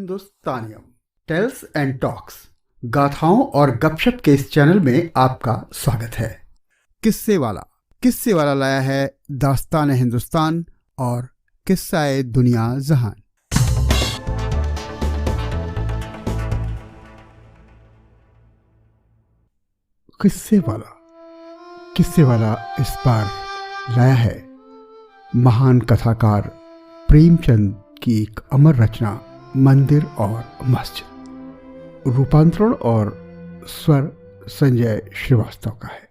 हिंदुस्तानियम tales and talks, गाथाओं और गपशप के इस चैनल में आपका स्वागत है। किस्से वाला लाया है दास्तान हिंदुस्तान और किस्सा दुनिया जहान। किस्से वाला इस बार लाया है महान कथाकार प्रेमचंद की एक अमर रचना मंदिर और मस्जिद। रूपांतरण और स्वर संजय श्रीवास्तव का है।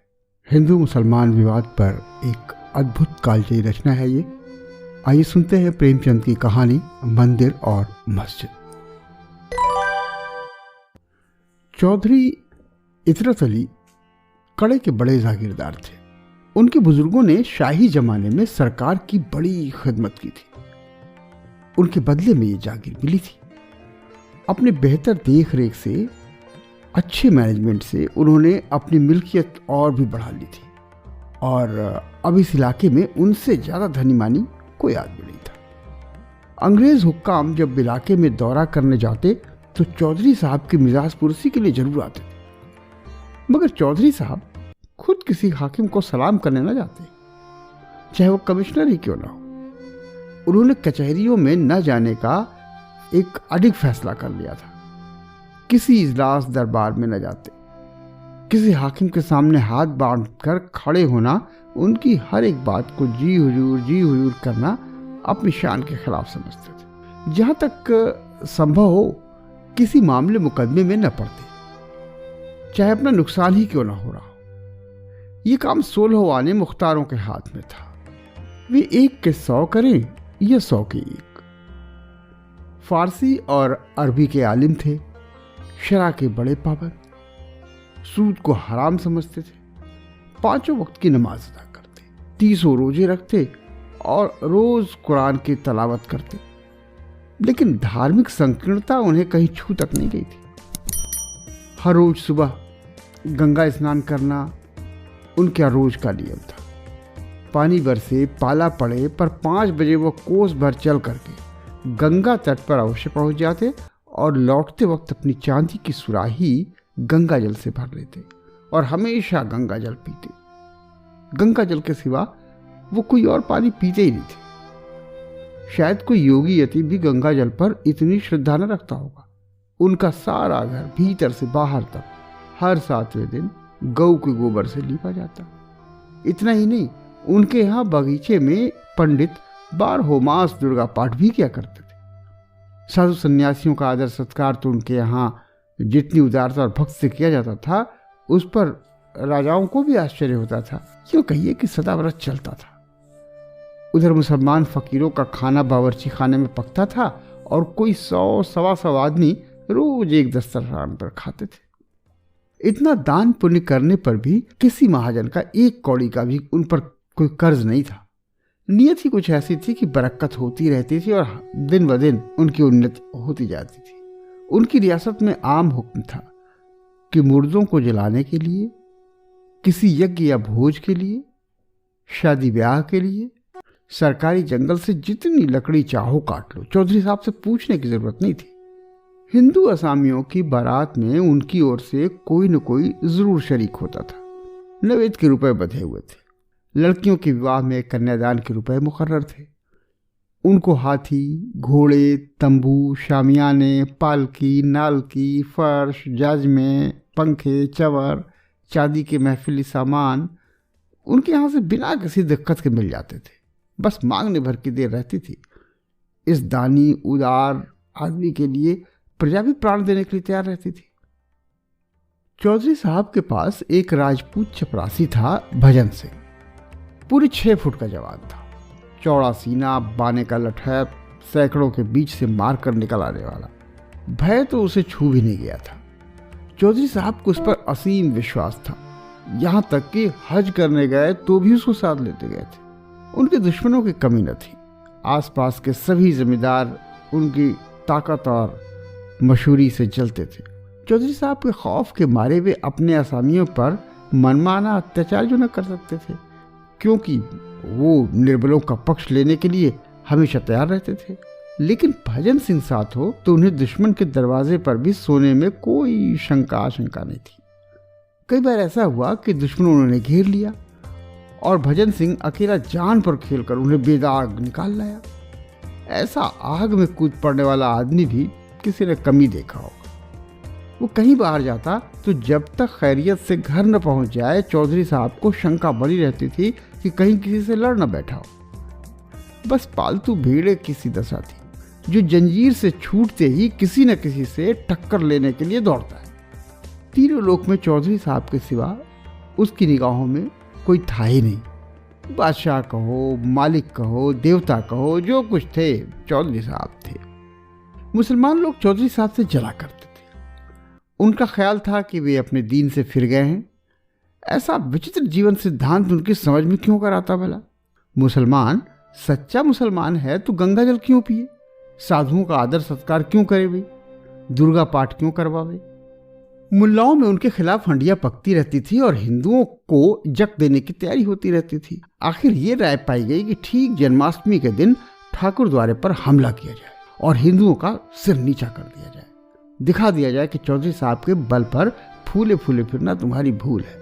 हिंदू मुसलमान विवाद पर एक अद्भुत कालजयी रचना है ये। आइए सुनते हैं प्रेमचंद की कहानी मंदिर और मस्जिद। चौधरी इतरत अली कड़े के बड़े जागीरदार थे। उनके बुजुर्गों ने शाही जमाने में सरकार की बड़ी खिदमत की थी। उनके बदले में ये जागीर मिली थी। अपने बेहतर देख रेख से, अच्छे मैनेजमेंट से उन्होंने अपनी मिल्कियत और भी बढ़ा ली थी और अब इस इलाके में उनसे ज़्यादा धनी मानी कोई आदमी नहीं था। अंग्रेज हुक्काम जब इलाके में दौरा करने जाते तो चौधरी साहब की मिजाज पुरसी के लिए जरूर आते थे, मगर चौधरी साहब खुद किसी हाकिम को सलाम करने न जाते, चाहे वो कमिश्नर ही क्यों ना हो। उन्होंने कचहरियों में न जाने का एक अडिग फैसला कर लिया था। किसी इजलास दरबार में न जाते, किसी हाकिम के सामने हाथ बांधकर खड़े होना, उनकी हर एक बात को जी हुजूर करना अपनी शान के खिलाफ समझते थे। जहां तक संभव हो किसी मामले मुकदमे में न पड़ते, चाहे अपना नुकसान ही क्यों ना हो रहा हो। ये काम सोलहवाने मुख्तारों के हाथ में था। वे 1 के 100 करें या 100 के 1। फारसी और अरबी के आलिम थे, शरा के बड़े पाबंद, सूद को हराम समझते थे, 5 वक्त की नमाज अदा करते, 30 रोजे रखते और रोज कुरान की तलावत करते। लेकिन धार्मिक संकीर्णता उन्हें कहीं छू तक नहीं गई थी। हर रोज सुबह गंगा स्नान करना उनका रोज का नियम था। पानी बरसे, पाला पड़े, पर 5 बजे वो कोस भर चल करके गंगा तट पर अवश्य पहुंच जाते और लौटते वक्त अपनी चांदी की सुराही गंगा जल से भर लेते और हमेशा गंगा जल पीते। गंगा जल के सिवा वो कोई और पानी पीते ही नहीं थे। शायद कोई योगी यति भी गंगा जल पर इतनी श्रद्धा न रखता होगा। उनका सारा घर भीतर से बाहर तक हर 7वें दिन गौ के गोबर से लीपा जाता। इतना ही नहीं, उनके यहाँ बगीचे में पंडित 12 मास दुर्गा पाठ भी किया करते थे। साधु सन्यासियों का आदर सत्कार तो उनके यहाँ जितनी उदारता और भक्ति से किया जाता था, उस पर राजाओं को भी आश्चर्य होता था। क्यों कहिए कि सदा व्रत चलता था। उधर मुसलमान फकीरों का खाना बावर्ची खाने में पकता था और कोई 100-125 आदमी रोज एक दस्तरखान पर खाते थे। इतना दान पुण्य करने पर भी किसी महाजन का 1 कौड़ी का भी उन पर कोई कर्ज नहीं था। नियत ही कुछ ऐसी थी कि बरकत होती रहती थी और दिन ब दिन उनकी उन्नति होती जाती थी। उनकी रियासत में आम हुक्म था कि मुर्दों को जलाने के लिए, किसी यज्ञ या भोज के लिए, शादी ब्याह के लिए सरकारी जंगल से जितनी लकड़ी चाहो काट लो, चौधरी साहब से पूछने की जरूरत नहीं थी। हिंदू असामियों की बारात में उनकी ओर से कोई न कोई जरूर शरीक होता था। नवेद के रुपए बंधे हुए थे। लड़कियों के विवाह में कन्यादान के रुपए मुकर्रर थे। उनको हाथी, घोड़े, तंबू, शामियाने, पालकी, नालकी, फर्श, जाजमे, पंखे, चवर, चांदी के महफिली सामान उनके यहाँ से बिना किसी दिक्कत के मिल जाते थे। बस मांगने भर की देर रहती थी। इस दानी उदार आदमी के लिए प्रजा भी प्राण देने के लिए तैयार रहती थी। चौधरी साहब के पास एक राजपूत चपरासी था, भजन सिंह। पूरे 6 फुट का जवान था। चौड़ा सीना, बाने का लठैत, सैकड़ों के बीच से मार कर निकल आने वाला। भय तो उसे छू भी नहीं गया था। चौधरी साहब को उस पर असीम विश्वास था। यहां तक कि हज करने गए तो भी उसको साथ लेते गए थे। उनके दुश्मनों की कमी न थी। आसपास के सभी जमींदार उनकी ताकत और मशहूरी से जलते थे। चौधरी साहब के खौफ के मारे वे अपने असामियों पर मनमाना अत्याचार जो न कर सकते थे, क्योंकि वो निर्बलों का पक्ष लेने के लिए हमेशा तैयार रहते थे। लेकिन भजन सिंह साथ हो तो उन्हें दुश्मन के दरवाजे पर भी सोने में कोई शंका आशंका नहीं थी। कई बार ऐसा हुआ कि दुश्मन उन्होंने घेर लिया और भजन सिंह अकेला जान पर खेलकर उन्हें बेदाग निकाल लाया। ऐसा आग में कूद पड़ने वाला आदमी भी किसी ने कम ही देखा होगा। वो कहीं बाहर जाता तो जब तक खैरियत से घर न पहुंच जाए चौधरी साहब को शंका बनी रहती थी कि कहीं किसी से लड़ न बैठा हो। बस पालतू भेड़े की सी दशा थी जो जंजीर से छूटते ही किसी न किसी से टक्कर लेने के लिए दौड़ता है। तीनों लोक में चौधरी साहब के सिवा उसकी निगाहों में कोई था ही नहीं। बादशाह कहो, मालिक कहो, देवता कहो, जो कुछ थे चौधरी साहब थे। मुसलमान लोग चौधरी साहब से जला करते थे। उनका ख्याल था कि वे अपने दीन से फिर गए हैं। ऐसा विचित्र जीवन सिद्धांत उनकी समझ में क्यों कर आता भला? मुसलमान सच्चा मुसलमान है तो गंगा जल क्यों पिए? साधुओं का आदर सत्कार क्यों करे भाई? दुर्गा पाठ क्यों करवावे? मुल्लाओं में उनके खिलाफ हंडिया पकती रहती थी और हिंदुओं को जक देने की तैयारी होती रहती थी। आखिर ये राय पाई गई कि ठीक जन्माष्टमी के दिन ठाकुर द्वारे पर हमला किया जाए और हिंदुओं का सिर नीचा कर दिया जाए। दिखा दिया जाए कि चौधरी साहब के बल पर फूले फूले फिरना तुम्हारी भूल है।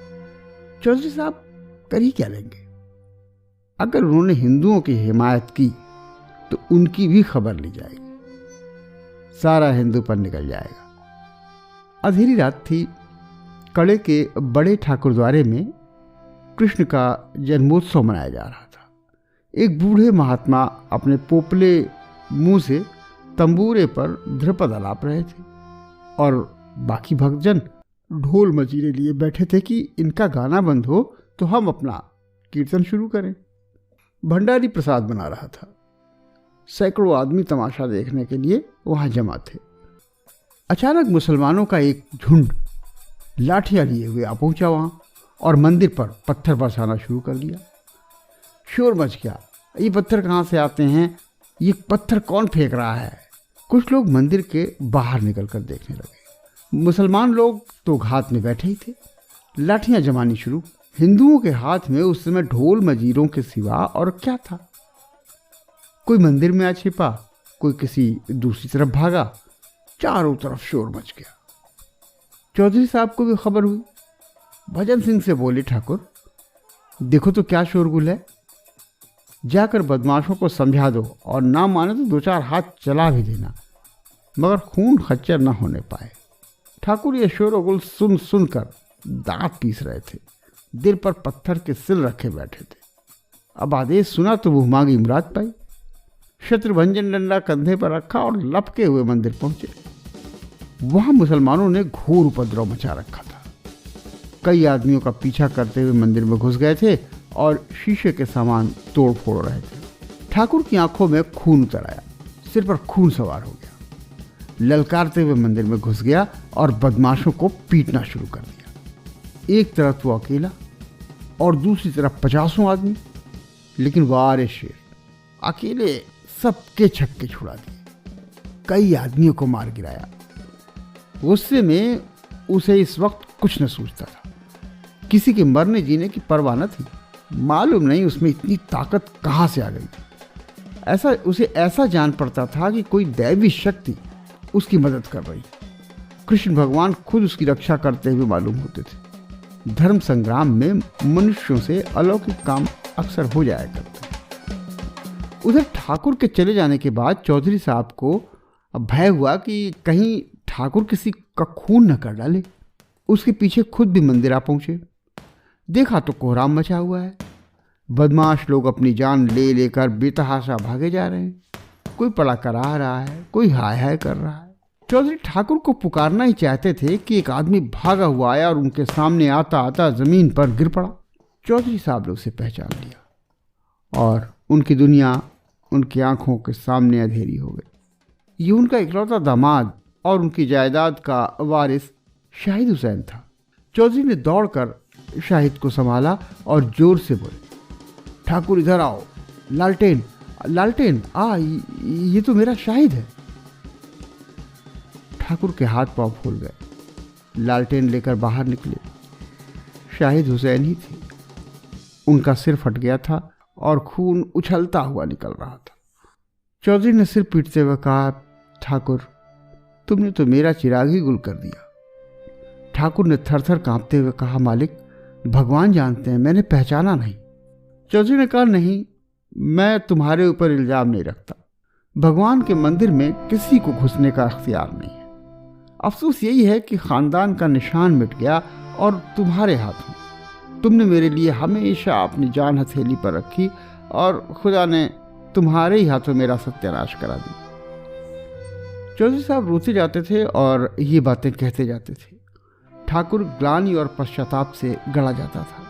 चौधरी साहब कर ही क्या लेंगे? अगर उन्होंने हिंदुओं की हिमायत की तो उनकी भी खबर ली जाएगी, सारा हिंदू पर निकल जाएगा। अंधेरी रात थी। कड़े के बड़े ठाकुर द्वारे में कृष्ण का जन्मोत्सव मनाया जा रहा था। एक बूढ़े महात्मा अपने पोपले मुंह से तंबूरे पर ध्रुपद आलाप रहे थे और बाकी भक्तजन ढोल मजीरे लिए बैठे थे कि इनका गाना बंद हो तो हम अपना कीर्तन शुरू करें। भंडारी प्रसाद बना रहा था। सैकड़ों आदमी तमाशा देखने के लिए वहां जमा थे। अचानक मुसलमानों का एक झुंड लाठियां लिए हुए आ पहुंचा वहां और मंदिर पर पत्थर बरसाना शुरू कर दिया। शोर मच गया। ये पत्थर कहाँ से आते हैं? ये पत्थर कौन फेंक रहा है? कुछ लोग मंदिर के बाहर निकलकर देखने लगे। मुसलमान लोग तो घात में बैठे ही थे। लाठियां जमानी शुरू। हिंदुओं के हाथ में उस समय ढोल मजीरों के सिवा और क्या था? कोई मंदिर में आ छिपा, कोई किसी दूसरी तरफ भागा। चारों तरफ शोर मच गया। चौधरी साहब को भी खबर हुई। भजन सिंह से बोले, ठाकुर देखो तो क्या शोरगुल है, जाकर बदमाशों को समझा दो और ना माने तो दो चार हाथ चला भी देना, मगर खून खच्चर न होने पाए। ठाकुर ये शोरगुल सुन सुनकर दांत पीस रहे थे। दिल पर पत्थर के सिल रखे बैठे थे। अब आदेश सुना तो वो मांगी मुराद पाई। शत्रुभंजन डंडा कंधे पर रखा और लपके हुए मंदिर पहुंचे। वहां मुसलमानों ने घोर उपद्रव मचा रखा था। कई आदमियों का पीछा करते हुए मंदिर में घुस गए थे और शीशे के सामान तोड़ फोड़ रहे थे। ठाकुर की आंखों में खून उतर आया, सिर पर खून सवार हो गया। ललकारते हुए मंदिर में घुस गया और बदमाशों को पीटना शुरू कर दिया। एक तरफ वो अकेला और दूसरी तरफ 50 आदमी। लेकिन वारे शेर, अकेले सबके छक्के छुड़ा दिए। कई आदमियों को मार गिराया। गुस्से में उसे इस वक्त कुछ न सूझता था। किसी के मरने जीने की परवाह न थी। मालूम नहीं उसमें इतनी ताकत कहाँ से आ गई थी। उसे ऐसा जान पड़ता था कि कोई दैवी शक्ति उसकी मदद कर रही। कृष्ण भगवान खुद उसकी रक्षा करते हुए मालूम होते थे। धर्म संग्राम में मनुष्यों से अलौकिक काम अक्सर हो जाया करते। उधर ठाकुर के चले जाने के बाद चौधरी साहब को भय हुआ कि कहीं ठाकुर किसी का खून न कर डाले। उसके पीछे खुद भी मंदिर आ पहुंचे। देखा तो कोहराम मचा हुआ है। बदमाश लोग अपनी जान ले लेकर बेतहाशा भागे जा रहे हैं। कोई पड़ा करा रहा है, कोई हाय हाय कर रहा है। चौधरी ठाकुर को पुकारना ही चाहते थे कि एक आदमी भागा हुआ आया और उनके सामने आता आता जमीन पर गिर पड़ा। चौधरी साहब ने उसे पहचान लिया और उनकी दुनिया उनकी आंखों के सामने अंधेरी हो गई। ये उनका इकलौता दामाद और उनकी जायदाद का वारिस शाहिद हुसैन था। चौधरी ने दौड़कर शाहिद को संभाला और जोर से बोले, ठाकुर इधर आओ। लालटेन लालटेन ये तो मेरा शाहिद है। ठाकुर के हाथ पांव फूल गए। लालटेन लेकर बाहर निकले। शाहिद हुसैन ही थे। उनका सिर फट गया था और खून उछलता हुआ निकल रहा था। चौधरी ने सिर पीटते हुए कहा, ठाकुर, तुमने तो मेरा चिराग ही गुल कर दिया। ठाकुर ने थरथर कांपते हुए कहा, मालिक, भगवान जानते हैं, मैंने पहचाना नहीं। चौधरी ने कहा, नहीं, मैं तुम्हारे ऊपर इल्जाम नहीं रखता। भगवान के मंदिर में किसी को घुसने का अख्तियार नहीं है। अफसोस यही है कि खानदान का निशान मिट गया और तुम्हारे हाथों। तुमने मेरे लिए हमेशा अपनी जान हथेली पर रखी और खुदा ने तुम्हारे ही हाथों मेरा सत्यानाश करा दी। चौधरी साहब रोते जाते थे और ये बातें कहते जाते थे। ठाकुर ग्लानि और पश्चाताप से गड़ा जाता था।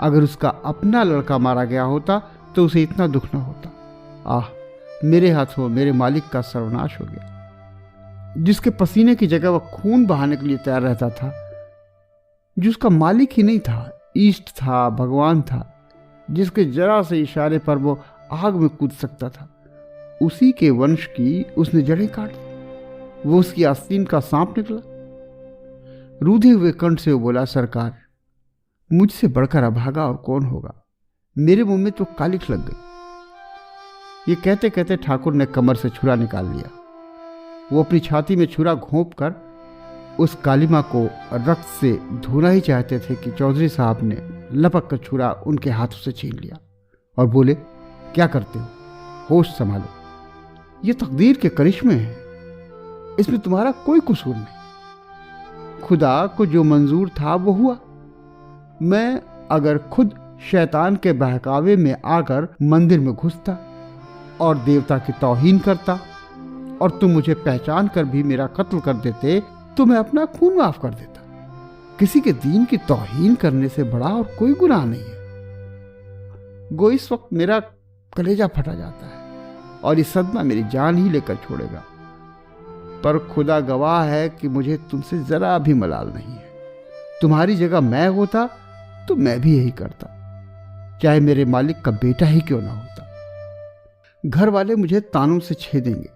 अगर उसका अपना लड़का मारा गया होता तो उसे इतना दुख न होता। आह, मेरे हाथों मेरे मालिक का सर्वनाश हो गया। जिसके पसीने की जगह वह खून बहाने के लिए तैयार रहता था, जिसका मालिक ही नहीं था, ईष्ट था, भगवान था, जिसके जरा से इशारे पर वो आग में कूद सकता था, उसी के वंश की उसने जड़ें काट दी। वो उसकी आस्तीन का सांप निकला। रूधे हुए कंठ से वो बोला, सरकार, मुझसे बढ़कर अभागा और कौन होगा। मेरे मुंह में तो कालिख लग गई। ये कहते कहते ठाकुर ने कमर से छुरा निकाल लिया। वो अपनी छाती में छुरा घोंप कर उस कालिमा को रक्त से धोना ही चाहते थे कि चौधरी साहब ने लपक कर छुरा उनके हाथों से छीन लिया और बोले, क्या करते हो, होश संभालो। ये तकदीर के करिश्मे हैं, इसमें तुम्हारा कोई कसूर नहीं। खुदा को जो मंजूर था वो हुआ। मैं अगर खुद शैतान के बहकावे में आकर मंदिर में घुसता और देवता की तौहीन करता और तुम मुझे पहचान कर भी मेरा कत्ल कर देते तो मैं अपना खून माफ कर देता। किसी के दीन की तौहीन करने से बड़ा और कोई गुनाह नहीं है। गो इस वक्त मेरा कलेजा फटा जाता है और ये सदमा मेरी जान ही लेकर छोड़ेगा, पर खुदा गवाह है कि मुझे तुमसे जरा भी मलाल नहीं है। तुम्हारी जगह मैं होता तो मैं भी यही करता, चाहे मेरे मालिक का बेटा ही क्यों ना होता। घर वाले मुझे तानों से छेदेंगे,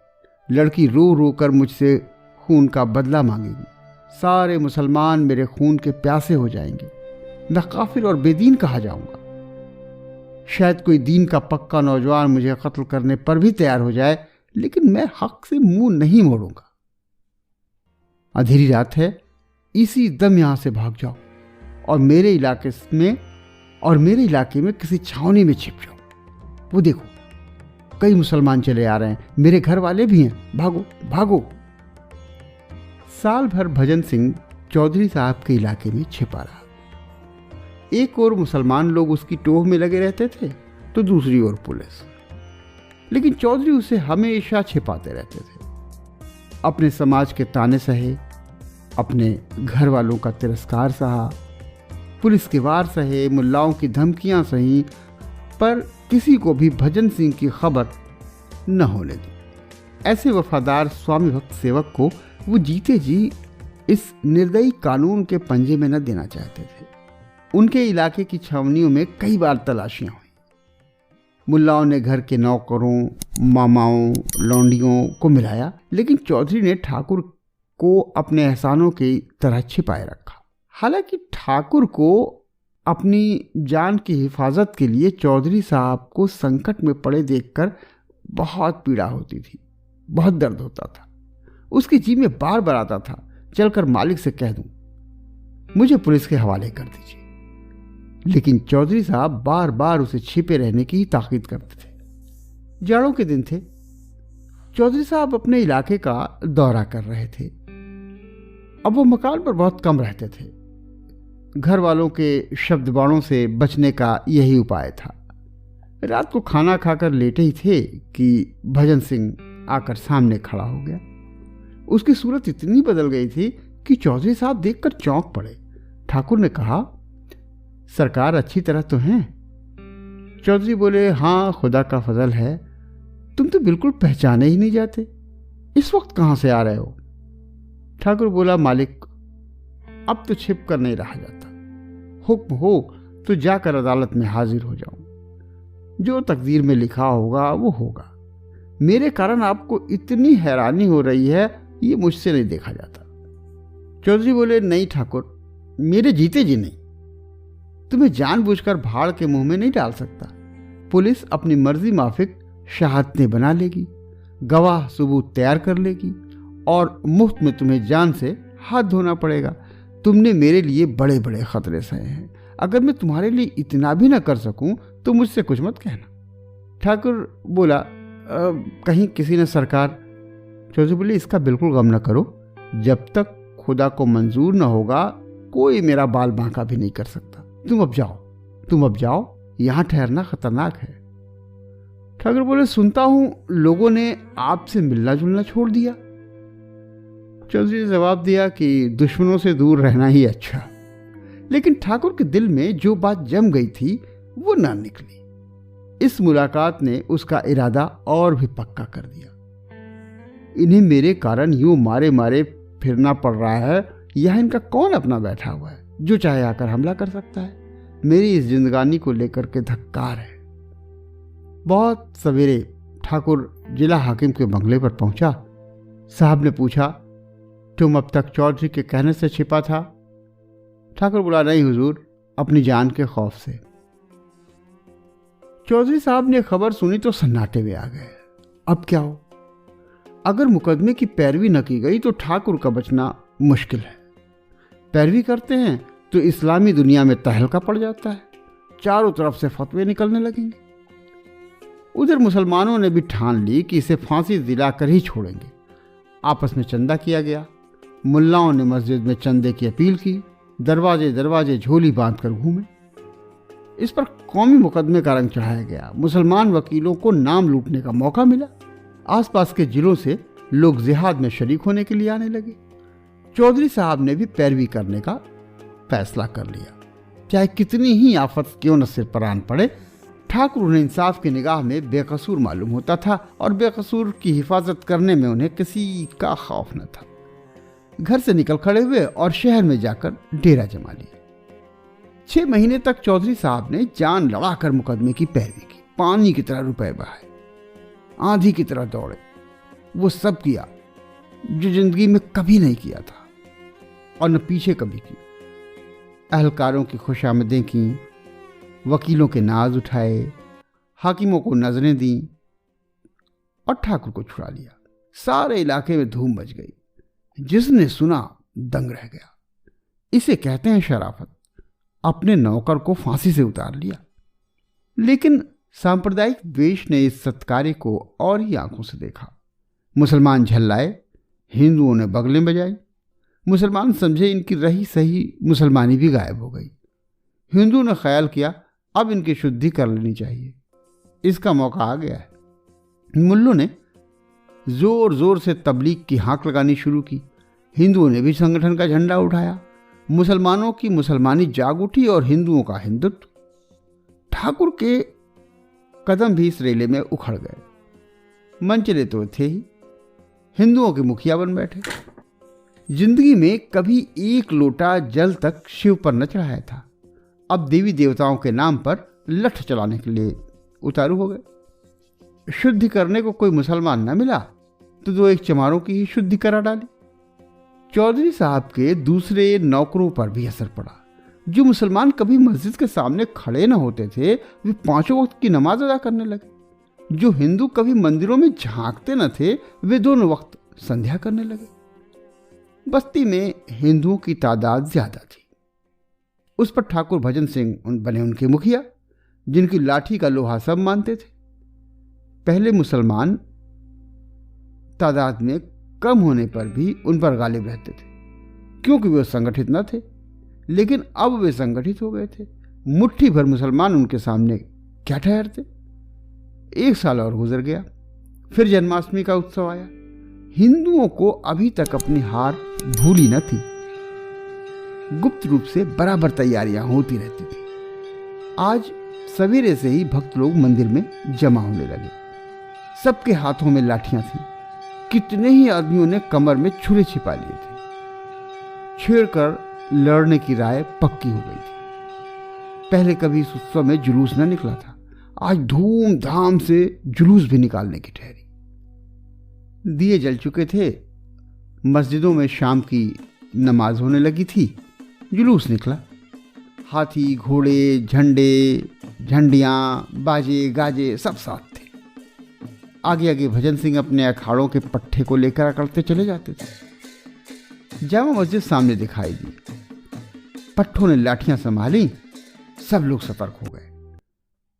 लड़की रो रो कर मुझसे खून का बदला मांगेगी, सारे मुसलमान मेरे खून के प्यासे हो जाएंगे, मैं काफिर और बेदीन कहा जाऊंगा। शायद कोई दीन का पक्का नौजवान मुझे कत्ल करने पर भी तैयार हो जाए, लेकिन मैं हक से मुंह नहीं मोड़ूंगा। अंधेरी रात है, इसी दम यहां से भाग जाओ और मेरे इलाके में किसी छावनी में छिप जाओ। वो देखो, कई मुसलमान चले आ रहे हैं, मेरे घर वाले भी हैं, भागो भागो। साल भर भजन सिंह चौधरी साहब के इलाके में छिपा रहा। एक ओर मुसलमान लोग उसकी टोह में लगे रहते थे तो दूसरी ओर पुलिस, लेकिन चौधरी उसे हमेशा छिपाते रहते थे। अपने समाज के ताने सहे, अपने घर वालों का तिरस्कार सहा, पुलिस के वार सहे, मुल्लाओं की धमकियां सही, पर किसी को भी भजन सिंह की खबर न होने दी। ऐसे वफादार स्वामी भक्त सेवक को वो जीते जी इस निर्दयी कानून के पंजे में न देना चाहते थे। उनके इलाके की छावनियों में कई बार तलाशियां हुई। मुल्लाओं ने घर के नौकरों, मामाओं, लौंडियों को मिलाया, लेकिन चौधरी ने ठाकुर को अपने एहसानों की तरह छिपाए रखा। हालांकि ठाकुर को अपनी जान की हिफाजत के लिए चौधरी साहब को संकट में पड़े देखकर बहुत पीड़ा होती थी, बहुत दर्द होता था। उसके जी में बार बार आता था, चलकर मालिक से कह दूं, मुझे पुलिस के हवाले कर दीजिए। लेकिन चौधरी साहब बार बार उसे छिपे रहने की ही ताकीद करते थे। जाड़ों के दिन थे। चौधरी साहब अपने इलाके का दौरा कर रहे थे। अब वो मकान पर बहुत कम रहते थे। घर वालों के शब्द बाणों से बचने का यही उपाय था। रात को खाना खाकर लेटे ही थे कि भजन सिंह आकर सामने खड़ा हो गया। उसकी सूरत इतनी बदल गई थी कि चौधरी साहब देखकर चौंक पड़े। ठाकुर ने कहा, सरकार अच्छी तरह तो हैं? चौधरी बोले, हाँ, खुदा का फजल है। तुम तो बिल्कुल पहचाने ही नहीं जाते। इस वक्त कहाँ से आ रहे हो? ठाकुर बोला, मालिक, अब तो छिप कर नहीं रहा जाता। हुक्म हो तो जाकर अदालत में हाजिर हो जाऊं। जो तकदीर में लिखा होगा वो होगा। मेरे कारण आपको इतनी हैरानी हो रही है, ये मुझसे नहीं देखा जाता। चौधरी बोले, नहीं ठाकुर, मेरे जीते जी नहीं। तुम्हें जानबूझकर भाड़ के मुंह में नहीं डाल सकता। पुलिस अपनी मर्जी माफिक शहादतें बना लेगी। गवाह सबूत तैयार कर लेगी और मुफ्त में तुम्हें जान से हाथ धोना पड़ेगा। तुमने मेरे लिए बड़े बड़े खतरे सहे हैं, अगर मैं तुम्हारे लिए इतना भी ना कर सकूं तो मुझसे कुछ मत कहना। ठाकुर बोला, कहीं किसी ने सरकार। चौधरी बोले, इसका बिल्कुल गम न करो, जब तक खुदा को मंजूर न होगा कोई मेरा बाल बांका भी नहीं कर सकता। तुम अब जाओ, यहां ठहरना खतरनाक है। ठाकुर बोले, सुनता हूं लोगों ने आपसे मिलना जुलना छोड़ दिया। चौधरी ने जवाब दिया कि दुश्मनों से दूर रहना ही अच्छा। लेकिन ठाकुर के दिल में जो बात जम गई थी वो ना निकली। इस मुलाकात ने उसका इरादा और भी पक्का कर दिया। इन्हें मेरे कारण यूं मारे मारे फिरना पड़ रहा है, यह इनका कौन अपना बैठा हुआ है जो चाहे आकर हमला कर सकता है। मेरी इस जिंदगानी को लेकर के धक्कार है। बहुत सवेरे ठाकुर जिला हाकिम के बंगले पर पहुंचा। साहब ने पूछा, तुम अब तक चौधरी के कहने से छिपा था? ठाकुर बोला, नहीं हुजूर, अपनी जान के खौफ से। चौधरी साहब ने खबर सुनी तो सन्नाटे में आ गए। अब क्या हो? अगर मुकदमे की पैरवी न की गई तो ठाकुर का बचना मुश्किल है। पैरवी करते हैं तो इस्लामी दुनिया में तहलका पड़ जाता है, चारों तरफ से फतवे निकलने लगेंगे। उधर मुसलमानों ने भी ठान ली कि इसे फांसी दिलाकर ही छोड़ेंगे। आपस में चंदा किया गया। मुल्लाओं ने मस्जिद में चंदे की अपील की, दरवाजे दरवाजे झोली बांधकर घूमे। इस पर कौमी मुकदमे का रंग चढ़ाया गया। मुसलमान वकीलों को नाम लूटने का मौका मिला। आसपास के जिलों से लोग जिहाद में शरीक होने के लिए आने लगे। चौधरी साहब ने भी पैरवी करने का फैसला कर लिया। चाहे कितनी ही आफत क्यों न सिर पर आन पड़े, ठाकुर उन्हें इंसाफ की निगाह में बेकसूर मालूम होता था और बेकसूर की हिफाजत करने में उन्हें किसी का खौफ न था। घर से निकल खड़े हुए और शहर में जाकर डेरा जमा लिया। 6 महीने तक चौधरी साहब ने जान लड़ाकर मुकदमे की पैरवी की। पानी की तरह रुपए बहाए, आंधी की तरह दौड़े। वो सब किया जो जिंदगी में कभी नहीं किया था और न पीछे कभी की। अहलकारों की खुशामदें की, वकीलों के नाज उठाए, हाकिमों को नजरें दी और ठाकुर को छुड़ा लिया। सारे इलाके में धूम मच गई। जिसने सुना दंग रह गया। इसे कहते हैं शराफत। अपने नौकर को फांसी से उतार लिया। लेकिन सांप्रदायिक द्वेष ने इस सत्कार्य को और ही आंखों से देखा। मुसलमान झल्लाए, हिंदुओं ने बगलें बजाई। मुसलमान समझे इनकी रही सही मुसलमानी भी गायब हो गई। हिंदू ने ख्याल किया अब इनकी शुद्धि कर लेनी चाहिए, इसका मौका आ गया है। मुल्लों ने जोर जोर से तबलीग की हाँक लगानी शुरू की। हिंदुओं ने भी संगठन का झंडा उठाया। मुसलमानों की मुसलमानी जाग उठी और हिंदुओं का हिंदुत्व। ठाकुर के कदम भी इस रेले में उखड़ गए। मनचले तो थे ही, हिंदुओं के मुखिया बन बैठे। जिंदगी में कभी एक लोटा जल तक शिव पर न चढ़ाया था, अब देवी देवताओं के नाम पर लठ चलाने के लिए उतारू हो गए। शुद्धि करने को कोई मुसलमान न मिला तो 2-1 चमारों की ही शुद्धि करा डाली। चौधरी साहब के दूसरे नौकरों पर भी असर पड़ा। जो मुसलमान कभी मस्जिद के सामने खड़े न होते थे, वे 5 वक्त की नमाज अदा करने लगे। जो हिंदू कभी मंदिरों में झांकते न थे, वे 2 वक्त संध्या करने लगे। बस्ती में हिंदुओं की तादाद ज्यादा थी। उस पर ठाकुर भजन सिंह बने उनके मुखिया, जिनकी लाठी का लोहा सब मानते थे। पहले मुसलमान तादाद में कम होने पर भी उन पर गालिब रहते थे, क्योंकि वे संगठित न थे। लेकिन अब वे संगठित हो गए थे। मुट्ठी भर मुसलमान उनके सामने क्या ठहरते। 1 साल और गुजर गया। फिर जन्माष्टमी का उत्सव आया। हिंदुओं को अभी तक अपनी हार भूली न थी। गुप्त रूप से बराबर तैयारियां होती रहती थी। आज सवेरे से ही भक्त लोग मंदिर में जमा होने लगे। सबके हाथों में लाठियां थीं। कितने ही आदमियों ने कमर में छुरे छिपा लिए थे। छेड़कर लड़ने की राय पक्की हो गई थी। पहले कभी इस उत्सव में जुलूस न निकला था, आज धूमधाम से जुलूस भी निकालने की ठहरी। दिए जल चुके थे। मस्जिदों में शाम की नमाज होने लगी थी। जुलूस निकला। हाथी, घोड़े, झंडे, झंडियां, बाजे, गाजे सब साथ थे। आगे आगे भजन सिंह अपने अखाड़ों के पट्टे को लेकर अकड़ते चले जाते थे। जामा मस्जिद सामने दिखाई दी। पट्टों ने लाठियां संभाली। सब लोग सतर्क हो गए।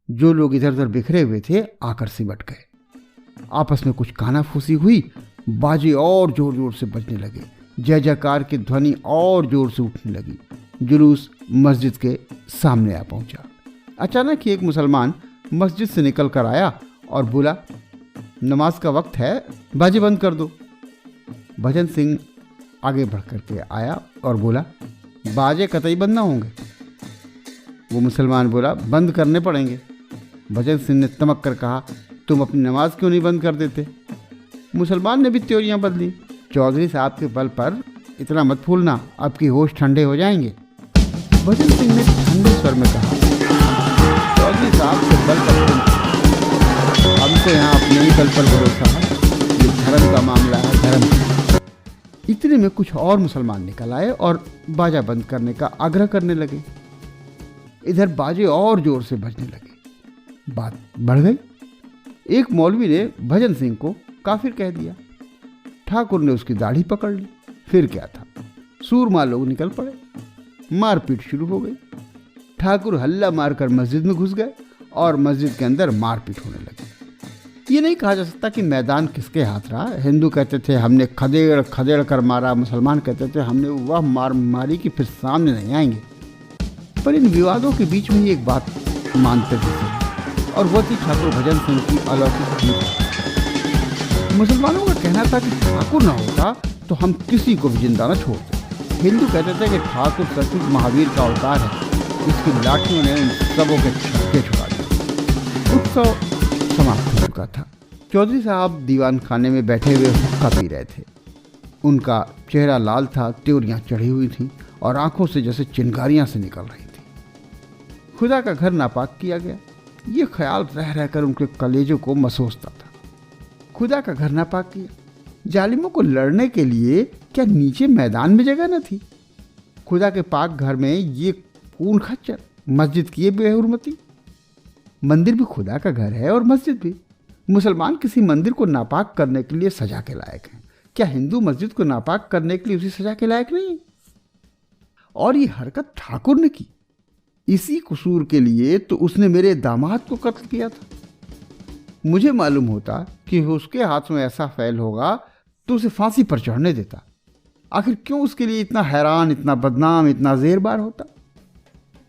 जो लोग इधर उधर बिखरे हुए थे आकर सिमट गए। आपस में कुछ कानाफूसी हुई। बाजे और जोर जोर से बजने लगे। जय जयकार की ध्वनि और जोर से उठने लगी। जुलूस मस्जिद के सामने आ पहुंचा। अचानक ही एक मुसलमान मस्जिद से निकल कर आया और बोला, नमाज का वक्त है, बाजे बंद कर दो। भजन सिंह आगे बढ़ करके आया और बोला, बाजे कतई बंद ना होंगे। वो मुसलमान बोला, बंद करने पड़ेंगे। भजन सिंह ने तमक कर कहा, तुम अपनी नमाज क्यों नहीं बंद कर देते। मुसलमान ने भी त्योरियां बदली। चौधरी साहब के बल पर इतना मत फूलना, आपकी होश ठंडे हो जाएंगे। भजन सिंह ने ठंडे स्वर में कहा, चौधरी साहब के बल पर हमको यहाँ अपने ही बल पर भरोसा है। ये धर्म का मामला है, धर्म। इतने में कुछ और मुसलमान निकल आए और बाजा बंद करने का आग्रह करने लगे। इधर बाजे और जोर से बजने लगे। बात बढ़ गई। एक मौलवी ने भजन सिंह को काफिर कह दिया। ठाकुर ने उसकी दाढ़ी पकड़ ली। फिर क्या था, सूरमा लोग निकल पड़े। मारपीट शुरू हो गई। ठाकुर हल्ला मारकर मस्जिद में घुस गए और मस्जिद के अंदर मारपीट होने लगी। ये नहीं कहा जा सकता कि मैदान किसके हाथ रहा। हिंदू कहते थे हमने खदेड़ खदेड़ कर मारा, मुसलमान कहते थे हमने वह मार मारी कि फिर सामने नहीं आएंगे। पर इन विवादों के बीच में एक बात मानते थे और वह थी ठाकुर भजन सिंह की अलौकिक जीत। मुसलमानों का कहना था कि ठाकुर ना होता तो हम किसी को भी जिंदा न छोड़ते। हिंदू कहते थे कि ठाकुर सचमुच महावीर का अवतार है। इसकी लाठियों ने उन सबों के छक्के छुड़ा दिए। उत्सव समाप्त हो चुका था। चौधरी साहब दीवान खाने में बैठे हुए हुक्का पी रहे थे। उनका चेहरा लाल था, त्योरियां चढ़ी हुई थीं और आंखों से जैसे चिंगारियां से निकल रही थी। खुदा का घर नापाक किया गया, ये ख्याल रह रहकर उनके कलेजों को मसोसता था। खुदा का घर नापाक किया, जालिमों को लड़ने के लिए क्या नीचे मैदान में जगह न थी। खुदा के पाक घर में ये खून खच्चर, मस्जिद की ये बेहुरमती। मंदिर भी खुदा का घर है और मस्जिद भी। मुसलमान किसी मंदिर को नापाक करने के लिए सजा के लायक हैं, क्या हिंदू मस्जिद को नापाक करने के लिए उसी सजा के लायक नहीं? और ये हरकत ठाकुर ने की। इसी कसूर के लिए तो उसने मेरे दामाद को कत्ल किया था। मुझे मालूम होता कि उसके हाथ में ऐसा फैल होगा तो उसे फांसी पर चढ़ने देता। आखिर क्यों उसके लिए इतना हैरान, इतना बदनाम, इतना ज़ेरबार होता?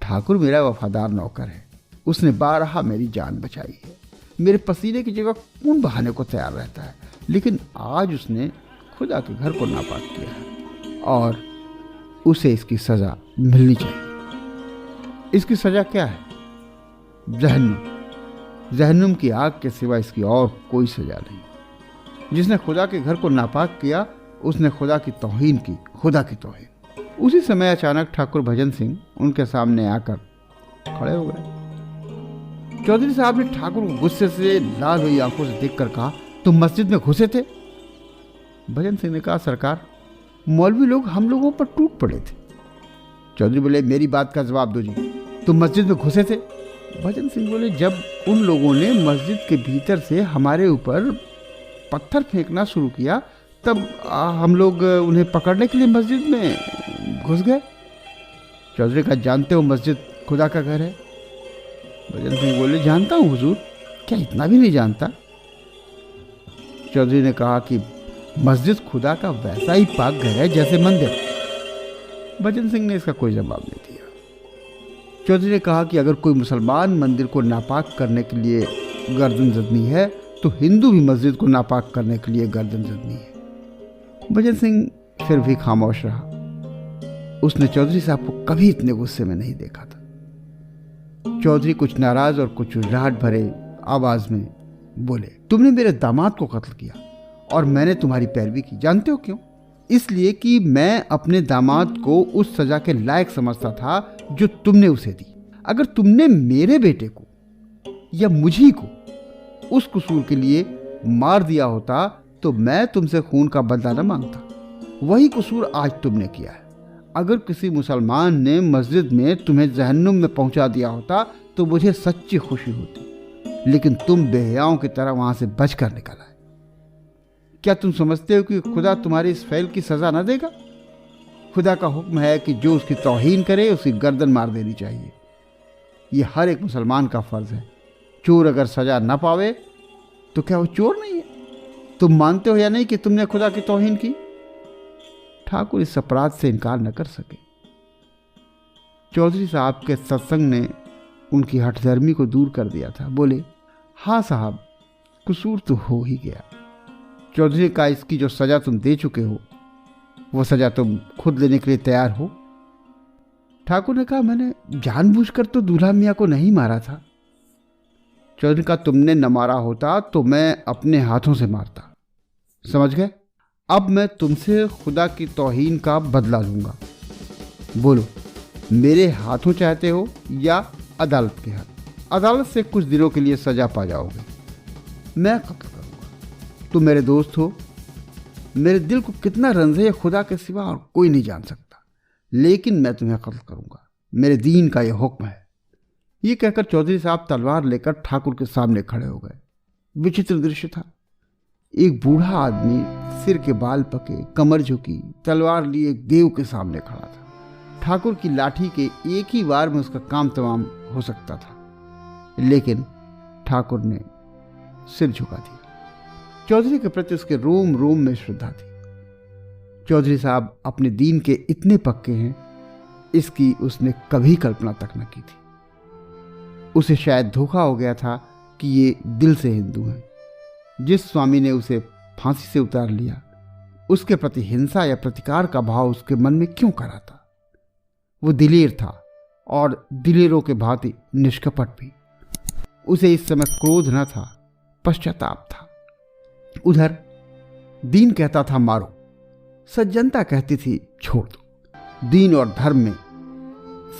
ठाकुर मेरा वफादार नौकर है। उसने बारहा मेरी जान बचाई है। मेरे पसीने की जगह खून बहाने को तैयार रहता है। लेकिन आज उसने खुदा के घर को नापाक किया है और उसे इसकी सज़ा मिलनी चाहिए। इसकी सज़ा क्या है? जहन्नुम। जहन्नुम की आग के सिवा इसकी और कोई सज़ा नहीं। जिसने खुदा के घर को नापाक किया उसने खुदा की तौहीन की, खुदा की तौहीन। उसी समय अचानक ठाकुर भजन सिंह उनके सामने आकर खड़े हो गए। चौधरी साहब ने ठाकुर को गुस्से से लाल हुई आंखों से देखकर कहा, तुम मस्जिद में घुसे थे? भजन सिंह ने कहा, सरकार, मौलवी लोग हम लोगों पर टूट पड़े थे। चौधरी बोले, मेरी बात का जवाब दो जी, तुम मस्जिद में घुसे थे? भजन सिंह बोले, जब उन लोगों ने मस्जिद के भीतर से हमारे ऊपर पत्थर फेंकना शुरू किया तब हम लोग उन्हें पकड़ने के लिए मस्जिद में घुस गए। चौधरी का, जानते हो मस्जिद खुदा का घर है? भजन सिंह बोले, जानता हूँ हुजूर, क्या इतना भी नहीं जानता? चौधरी ने कहा कि मस्जिद खुदा का वैसा ही पाक घर है जैसे मंदिर। भजन सिंह ने इसका कोई जवाब नहीं दिया। चौधरी ने कहा कि अगर कोई मुसलमान मंदिर को नापाक करने के लिए गर्दन जदनी है तो हिंदू भी मस्जिद को नापाक करने के लिए गर्दन जदनी है। भजन सिंह फिर भी खामोश रहा। उसने चौधरी साहब को कभी इतने गुस्से में नहीं देखा था। चौधरी कुछ नाराज और कुछ उजलाहट भरे आवाज में बोले, तुमने मेरे दामाद को कत्ल किया और मैंने तुम्हारी पैरवी की। जानते हो क्यों? इसलिए कि मैं अपने दामाद को उस सजा के लायक समझता था जो तुमने उसे दी। अगर तुमने मेरे बेटे को या मुझी को उस कसूर के लिए मार दिया होता तो मैं तुमसे खून का बदला न मांगता। वही कसूर आज तुमने किया है। अगर किसी मुसलमान ने मस्जिद में तुम्हें जहन्नुम में पहुंचा दिया होता तो मुझे सच्ची खुशी होती। लेकिन तुम बेहयाओं की तरह वहां से बचकर निकल आए। क्या तुम समझते हो कि खुदा तुम्हारी इस फेल की सजा न देगा? खुदा का हुक्म है कि जो उसकी तौहीन करे उसकी गर्दन मार देनी चाहिए। यह हर एक मुसलमान का फर्ज है। चोर अगर सजा न पावे तो क्या वो चोर नहीं है? तुम मानते हो या नहीं कि तुमने खुदा की तौहीन की? ठाकुर इस अपराध से इनकार न कर सके। चौधरी साहब के सत्संग ने उनकी हठधर्मी को दूर कर दिया था। बोले, हाँ साहब, कसूर तो हो ही गया। चौधरी का इसकी जो सजा तुम दे चुके हो वो सजा तुम खुद लेने के लिए तैयार हो? ठाकुर ने कहा, मैंने जानबूझकर तो दूल्हा मियाँ को नहीं मारा था। चौधरी का, तुमने न मारा होता तो मैं अपने हाथों से मारता। समझ गए? अब मैं तुमसे खुदा की तौहीन का बदला लूंगा। बोलो, मेरे हाथों चाहते हो या अदालत के हाथ? अदालत से कुछ दिनों के लिए सजा पा जाओगे। मैं कत्ल करूंगा। तुम मेरे दोस्त हो। मेरे दिल को कितना रंज है खुदा के सिवा और कोई नहीं जान सकता, लेकिन मैं तुम्हें कत्ल करूंगा। मेरे दीन का यह हुक्म है। ये कहकर चौधरी साहब तलवार लेकर ठाकुर के सामने खड़े हो गए। विचित्र दृश्य था। एक बूढ़ा आदमी सिर के बाल पके, कमर झुकी, तलवार लिए एक देव के सामने खड़ा था। ठाकुर की लाठी के एक ही वार में उसका काम तमाम हो सकता था, लेकिन ठाकुर ने सिर झुका दिया। चौधरी के प्रति उसके रोम रोम में श्रद्धा थी। चौधरी साहब अपने दीन के इतने पक्के हैं, इसकी उसने कभी कल्पना तक न की थी। उसे शायद धोखा हो गया था कि ये दिल से हिंदू हैं। जिस स्वामी ने उसे फांसी से उतार लिया, उसके प्रति हिंसा या प्रतिकार का भाव उसके मन में क्यों करा था? वो दिलेर था और दिलेरों के भांति निष्कपट भी। उसे इस समय क्रोध न था, पश्चाताप था। उधर दीन कहता था मारो, सज्जनता कहती थी छोड़ दो। दीन और धर्म में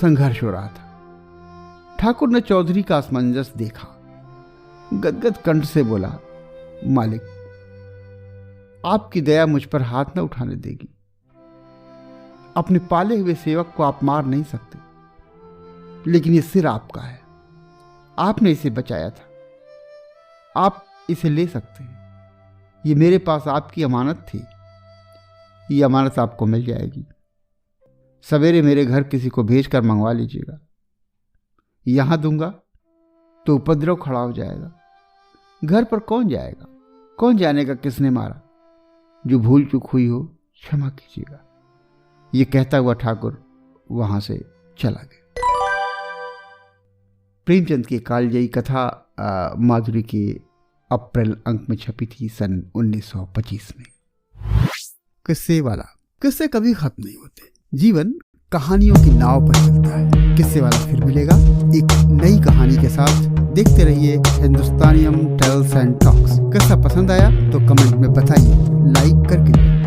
संघर्ष हो रहा था। ठाकुर ने चौधरी का असमंजस देखा। गदगद कंठ से बोला, मालिक, आपकी दया मुझ पर हाथ न उठाने देगी। अपने पाले हुए सेवक को आप मार नहीं सकते, लेकिन यह सिर आपका है। आपने इसे बचाया था, आप इसे ले सकते हैं। ये मेरे पास आपकी अमानत थी। ये अमानत आपको मिल जाएगी। सवेरे मेरे घर किसी को भेजकर मंगवा लीजिएगा। यहां दूंगा तो उपद्रव खड़ा हो जाएगा। घर पर कौन जाएगा? कौन जानेगा किसने मारा? जो भूल चूक हुई हो क्षमा कीजिएगा। ये कहता हुआ ठाकुर वहां से चला गया। प्रेमचंद की कालजयी कथा माधुरी के अप्रैल अंक में छपी थी सन 1925 में। किस्से वाला। किस्से कभी खत्म नहीं होते। जीवन कहानियों की नाव पर चलता है। किस्से वाला फिर मिलेगा एक नई कहानी के साथ। देखते रहिए हिंदुस्तानियम टेल्स एंड टॉक्स। कैसा पसंद आया तो कमेंट में बताइए, लाइक करके।